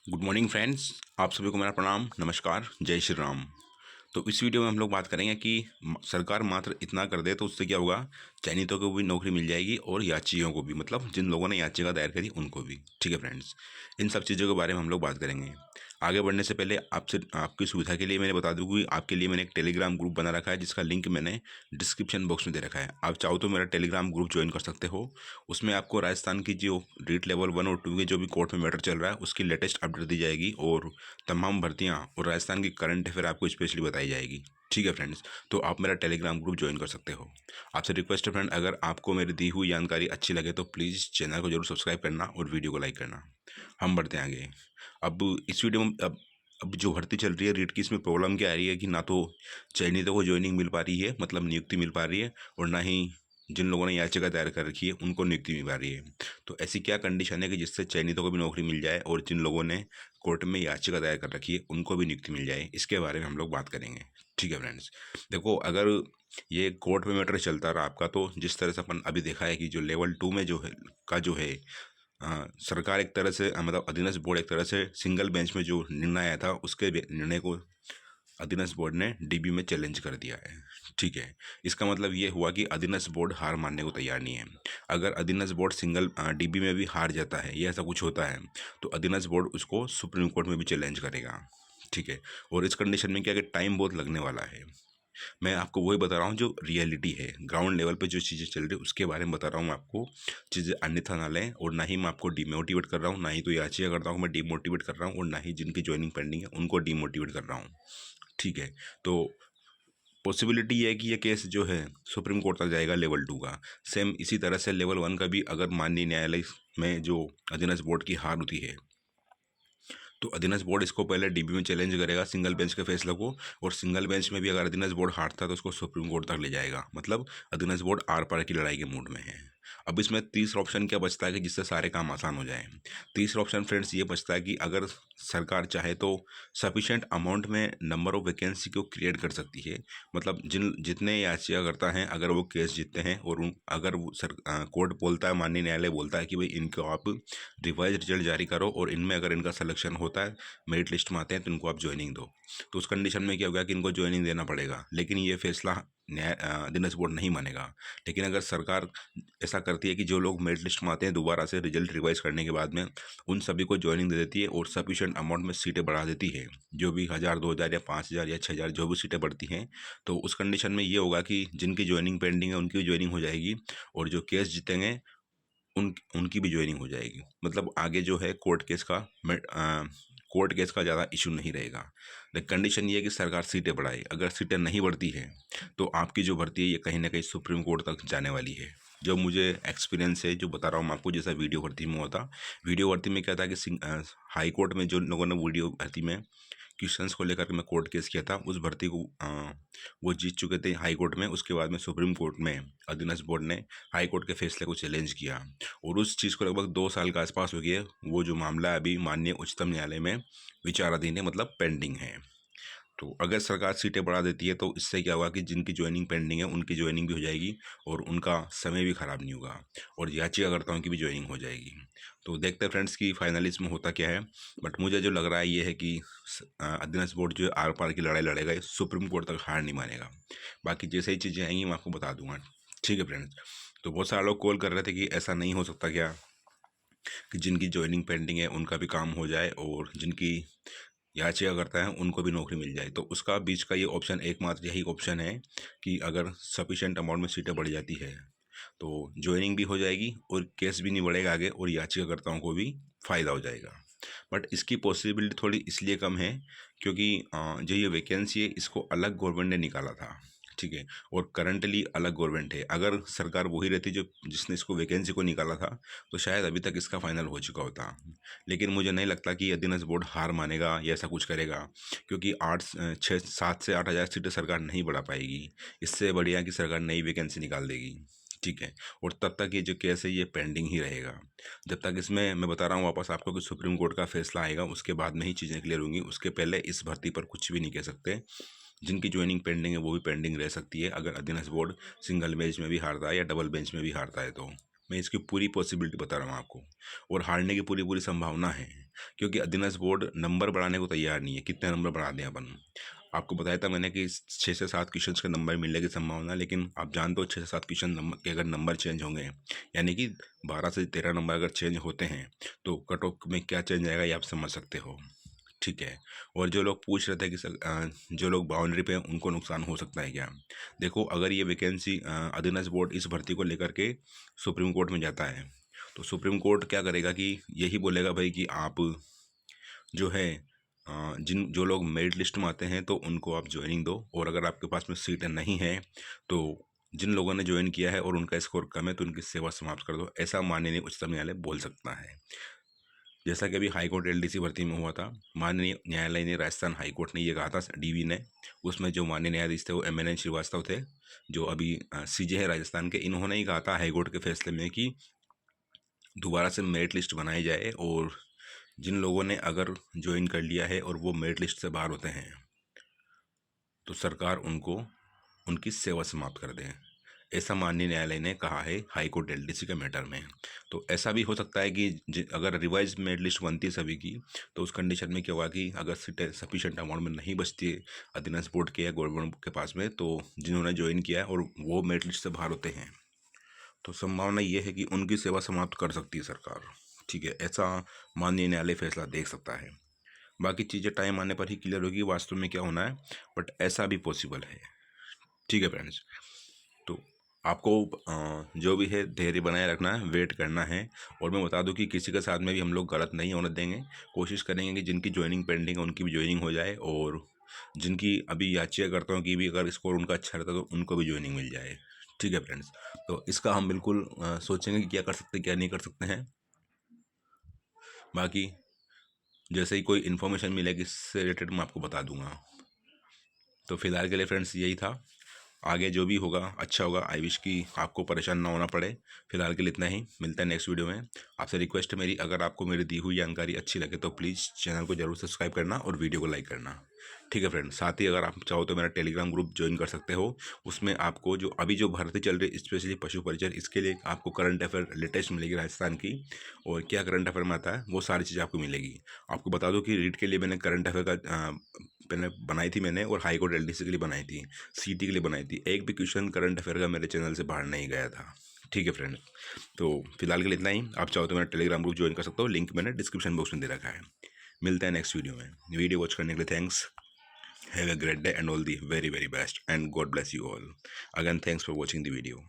Good morning friends. आप सभी को मेरा प्रणाम, नमस्कार, जय श्री राम। तो इस वीडियो में हम लोग बात करेंगे कि सरकार मात्र इतना कर दे तो उससे क्या होगा। चयनितों को भी नौकरी मिल जाएगी और याचियों को भी, मतलब जिन लोगों ने याचिका दायर करी उनको भी। ठीक है फ्रेंड्स, इन सब चीज़ों के बारे में हम लोग बात करेंगे। आगे बढ़ने से पहले आपसे आपकी सुविधा के लिए मैंने बता दूँ कि आपके लिए मैंने एक टेलीग्राम ग्रुप बना रखा है, जिसका लिंक मैंने डिस्क्रिप्शन बॉक्स में दे रखा है। आप चाहो तो मेरा टेलीग्राम ग्रुप ज्वाइन कर सकते हो। उसमें आपको राजस्थान की जो रीट लेवल 1 और 2 के जो भी कोर्ट में मैटर चल रहा है उसकी लेटेस्ट अपडेट दी जाएगी और तमाम भर्तियाँ और राजस्थान की करंट अफेयर आपको स्पेशली बताई जाएगी। ठीक है फ्रेंड्स, तो आप मेरा टेलीग्राम ग्रुप ज्वाइन कर सकते हो। आपसे रिक्वेस्ट है फ्रेंड, अगर आपको मेरी दी हुई जानकारी अच्छी लगे तो प्लीज़ चैनल को जरूर सब्सक्राइब करना और वीडियो को लाइक करना। हम बढ़ते हैं आगे। अब इस वीडियो में अब जो भर्ती चल रही है रीट की, इसमें प्रॉब्लम क्या आ रही है कि ना तो चयनितों को ज्वाइनिंग मिल पा रही है, मतलब नियुक्ति मिल पा रही है, और ना ही जिन लोगों ने याचिका दायर कर रखी है उनको नियुक्ति मिल पा रही है। तो ऐसी क्या कंडीशन है कि जिससे चयनितों को भी नौकरी मिल जाए और जिन लोगों ने कोर्ट में याचिका दायर कर रखी है उनको भी नियुक्ति मिल जाए, इसके बारे में हम लोग बात करेंगे। ठीक है फ्रेंड्स, देखो, अगर ये कोर्ट में मैटर चलता रहा आपका, तो जिस तरह से अपन अभी देखा है कि जो लेवल 2 में जो है सरकार एक तरह से मतलब अधीनस्थ बोर्ड एक तरह से सिंगल बेंच में जो निर्णय आया था उसके निर्णय को अधीनस्थ बोर्ड ने डीबी में चैलेंज कर दिया है। ठीक है, इसका मतलब ये हुआ कि अधीनस्थ बोर्ड हार मानने को तैयार नहीं है। अगर अधीनस्थ बोर्ड सिंगल डीबी में भी हार जाता है या ऐसा कुछ होता है तो अधीनस्थ बोर्ड उसको सुप्रीम कोर्ट में भी चैलेंज करेगा। ठीक है, और इस कंडीशन में क्या कि टाइम बहुत लगने वाला है। मैं आपको वही बता रहा हूँ जो रियलिटी है, ग्राउंड लेवल पे जो चीज़ें चल रही है उसके बारे में बता रहा हूँ आपको। चीज़ें अन्यथा ना लें, और ना ही मैं आपको डिमोटिवेट कर रहा हूँ, ना ही तो याचिका करता हूँ मैं डिमोटिवेट कर रहा हूँ, और ना ही जिनकी ज्वाइनिंग पेंडिंग है उनको डिमोटिवेट कर रहा हूँ। ठीक है, तो पॉसिबिलिटी ये है कि ये केस जो है सुप्रीम कोर्ट तक जाएगा लेवल 2 का। सेम इसी तरह से लेवल 1 का भी, अगर माननीय न्यायालय में जो अधीनस्थ बोर्ड की हार होती है तो अधीनस्थ बोर्ड इसको पहले डीबी में चैलेंज करेगा सिंगल बेंच के फैसले को, और सिंगल बेंच में भी अगर अधीनस्थ बोर्ड हारता है तो उसको सुप्रीम कोर्ट तक ले जाएगा। मतलब अधीनस्थ बोर्ड आर पार की लड़ाई के मूड में है। अब इसमें तीसरा ऑप्शन क्या बचता है कि जिससे सारे काम आसान हो जाए। तीसरा ऑप्शन फ्रेंड्स ये बचता है कि अगर सरकार चाहे तो सफिशेंट अमाउंट में नंबर ऑफ वैकेंसी को क्रिएट कर सकती है। मतलब जितने याचिकाकर्ता हैं अगर वो केस जीतते हैं और अगर वो कोर्ट बोलता है, माननीय न्यायालय बोलता है कि भाई इनको आप रिवाइज रिजल्ट जारी करो और इनमें अगर इनका सिलेक्शन होता है, मेरिट लिस्ट में आते हैं, तो इनको आप ज्वाइनिंग दो। तो उस कंडीशन में क्या होगा कि इनको ज्वाइनिंग देना पड़ेगा, लेकिन ये फैसला अधीनस्थ बोर्ड नहीं मानेगा। लेकिन अगर सरकार ऐसा करती है कि जो लोग मेरिट लिस्ट में आते हैं दोबारा से रिजल्ट रिवाइज करने के बाद में उन सभी को ज्वाइनिंग दे देती है और सफिशेंट अमाउंट में सीटें बढ़ा देती है, जो भी 1000 2000 या 5000 या 6000 जो भी सीटें बढ़ती हैं, तो उस कंडीशन में ये होगा कि जिनकी ज्वाइनिंग पेंडिंग है उनकी भी ज्वाइनिंग हो जाएगी, और जो केस जीतेंगे उनकी भी ज्वाइनिंग हो जाएगी। मतलब आगे जो है कोर्ट केस का ज़्यादा इशू नहीं रहेगा। लेकिन कंडीशन ये है कि सरकार सीटें बढ़ाए। अगर सीटें नहीं बढ़ती है तो आपकी जो भर्ती है ये कहीं ना कहीं सुप्रीम कोर्ट तक जाने वाली है। जो मुझे एक्सपीरियंस है, जो बता रहा हूँ मैं आपको, जैसा वीडियो भर्ती में होता, वीडियो भर्ती में क्या था कि हाई कोर्ट में जो लोगों ने वीडियो भर्ती में क्वेश्चंस को लेकर के मैं कोर्ट केस किया था, उस भर्ती को वो जीत चुके थे हाई कोर्ट में। उसके बाद में सुप्रीम कोर्ट में अधीनस्थ बोर्ड ने हाई कोर्ट के फैसले को चैलेंज किया, और उस चीज़ को लगभग 2 साल के आसपास हो गया। वो जो मामला है अभी माननीय उच्चतम न्यायालय में विचाराधीन है, मतलब पेंडिंग है। तो अगर सरकार सीटें बढ़ा देती है तो इससे क्या होगा कि जिनकी ज्वाइनिंग पेंडिंग है उनकी ज्वाइनिंग भी हो जाएगी और उनका समय भी ख़राब नहीं होगा, और याचिकाकर्ताओं की भी ज्वाइनिंग हो जाएगी। तो देखते हैं फ्रेंड्स कि फाइनली इसमें होता क्या है। बट मुझे जो लग रहा है ये है कि अधीनस्थ बोर्ड जो आर पार की लड़ाई लड़ेगा, ये सुप्रीम कोर्ट तक हार नहीं मानेगा। बाकी जैसे ही चीज़ें आएंगी मैं आपको बता दूंगा। ठीक है फ्रेंड्स, तो बहुत सारे लोग कॉल कर रहे थे कि ऐसा नहीं हो सकता क्या कि जिनकी ज्वाइनिंग पेंडिंग है उनका भी काम हो जाए और जिनकी याचिका करता है उनको भी नौकरी मिल जाए। तो उसका बीच का ये ऑप्शन, एकमात्र यही ऑप्शन है कि अगर सफिशेंट अमाउंट में सीटें बढ़ जाती है तो ज्वाइनिंग भी हो जाएगी और केस भी नहीं बढ़ेगा आगे, और याचिकाकर्ताओं को भी फ़ायदा हो जाएगा। बट इसकी पॉसिबिलिटी थोड़ी इसलिए कम है क्योंकि जो ये वैकेंसी है इसको अलग गवर्नमेंट ने निकाला था। ठीक है, और करंटली अलग गवर्नमेंट है। अगर सरकार वही रहती जो जिसने इसको वैकेंसी को निकाला था तो शायद अभी तक इसका फाइनल हो चुका होता। लेकिन मुझे नहीं लगता कि अधीनस्थ बोर्ड हार मानेगा या ऐसा कुछ करेगा, क्योंकि 7 से 8 हज़ार सीटें सरकार नहीं बढ़ा पाएगी। इससे बढ़िया कि सरकार नई वैकेंसी निकाल देगी। ठीक है, और तब तक ये जो केस है ये पेंडिंग ही रहेगा। जब तक इसमें, मैं बता रहा हूँ वापस आपको, कि सुप्रीम कोर्ट का फैसला आएगा उसके बाद में ही चीज़ें क्लियर होंगी। उसके पहले इस भर्ती पर कुछ भी नहीं कह सकते। जिनकी ज्वाइनिंग पेंडिंग है वो भी पेंडिंग रह सकती है अगर अधीनस्थ बोर्ड सिंगल बेंच में भी हारता है या डबल बेंच में भी हारता है तो। मैं इसकी पूरी पॉसिबिलिटी बता रहा हूँ आपको, और हारने की पूरी पूरी संभावना है, क्योंकि अधीनस्थ बोर्ड नंबर बढ़ाने को तैयार नहीं है। कितने नंबर बढ़ा दें अपन, आपको बताया था मैंने कि 6 से 7 क्वेश्चन के नंबर मिलने की संभावना, लेकिन आप जानते हो 6 से 7 क्वेश्चन नंबर के अगर नंबर चेंज होंगे, यानी कि 12 से 13 नंबर अगर चेंज होते हैं तो कट ऑफ में क्या चेंज आएगा ये आप समझ सकते हो। ठीक है। और जो लोग पूछ रहे थे कि जो लोग बाउंड्री पे हैं उनको नुकसान हो सकता है क्या, देखो अगर ये वैकेंसी अधीनस्थ बोर्ड इस भर्ती को लेकर के सुप्रीम कोर्ट में जाता है तो सुप्रीम कोर्ट क्या करेगा कि यही बोलेगा भाई कि आप जो है जो लोग मेरिट लिस्ट में आते हैं तो उनको आप ज्वाइनिंग दो, और अगर आपके पास में सीट नहीं है तो जिन लोगों ने ज्वाइन किया है और उनका स्कोर कम है तो उनकी सेवा समाप्त कर दो। ऐसा माननीय उच्चतम न्यायालय बोल सकता है। जैसा कि अभी हाईकोर्ट एलडीसी भर्ती में हुआ था, माननीय न्यायालय ने, राजस्थान हाईकोर्ट ने ये कहा था डीवी ने, उसमें जो माननीय न्यायाधीश थे वो MNN श्रीवास्तव थे, जो अभी CJ है राजस्थान के। इन्होंने ही कहा था हाईकोर्ट के फैसले में कि दोबारा से मेरिट लिस्ट बनाई जाए, और जिन लोगों ने अगर ज्वाइन कर लिया है और वो मेरिट लिस्ट से बाहर होते हैं तो सरकार उनको उनकी सेवा समाप्त कर दें। ऐसा माननीय न्यायालय ने कहा है हाईकोर्ट एलडीसी के मैटर में। तो ऐसा भी हो सकता है कि अगर रिवाइज मेरिट लिस्ट बनती है सभी की, तो उस कंडीशन में क्या होगा कि अगर सीटें सफिशेंट अमाउंट में नहीं बचती है अधीनस्थ बोर्ड के या गवर्नमेंट के पास में, तो जिन्होंने ज्वाइन किया है और वो मेरिट लिस्ट से बाहर होते हैं तो संभावना ये है कि उनकी सेवा समाप्त कर सकती है सरकार। ठीक है, ऐसा माननीय न्यायालय फैसला देख सकता है। बाकी चीज़ें टाइम आने पर ही क्लियर होगी वास्तव में क्या होना है, बट ऐसा भी पॉसिबल है। ठीक है फ्रेंड्स, तो आपको जो भी है धैर्य बनाए रखना है, वेट करना है। और मैं बता दूं कि किसी के साथ में भी हम लोग गलत नहीं होने देंगे। कोशिश करेंगे कि जिनकी ज्वाइनिंग पेंडिंग है उनकी भी ज्वाइनिंग हो जाए, और जिनकी अभी याचिकाकर्ताओं की भी अगर स्कोर उनका अच्छा रहता है तो उनको भी ज्वाइनिंग मिल जाए। ठीक है फ्रेंड्स, तो इसका हम बिल्कुल सोचेंगे कि क्या कर सकते हैं क्या नहीं कर सकते हैं। बाकी जैसे ही कोई इन्फॉर्मेशन मिलेगी इससे रिलेटेड मैं आपको बता दूंगा। तो फिलहाल के लिए फ्रेंड्स यही था, आगे जो भी होगा अच्छा होगा। आई विश कि आपको परेशान ना होना पड़े। फिलहाल के लिए इतना ही, मिलता है नेक्स्ट वीडियो में। आपसे रिक्वेस्ट है मेरी, अगर आपको मेरी दी हुई जानकारी अच्छी लगे तो प्लीज़ चैनल को जरूर सब्सक्राइब करना और वीडियो को लाइक करना। ठीक है फ्रेंड, साथ ही अगर आप चाहो तो मेरा टेलीग्राम ग्रुप ज्वाइन कर सकते हो। उसमें आपको जो अभी जो भर्ती चल रही है स्पेशली पशु परिचर, इसके लिए आपको करंट अफेयर लेटेस्ट मिलेगी राजस्थान की, और क्या करंट अफेयर में आता है वो सारी चीज़ें आपको मिलेगी। आपको बता दूँ कि रीट के लिए मैंने करंट अफेयर का पहले बनाई थी मैंने, और हाईकोर्ट एलडीसी के लिए बनाई थी, सीटी के लिए बनाई थी। एक भी क्वेश्चन करंट अफेयर का मेरे चैनल से बाहर नहीं गया था। ठीक है फ्रेंड्स, तो फिलहाल के लिए इतना ही। आप चाहो तो मेरा टेलीग्राम ग्रुप ज्वाइन कर सकते हो, लिंक मैंने डिस्क्रिप्शन बॉक्स में दे रखा है। मिलते हैं नेक्स्ट वीडियो में। वीडियो वॉच करने के लिए thanks. Have a great day and all the very very best, and God bless you all. Again, thanks for watching the video.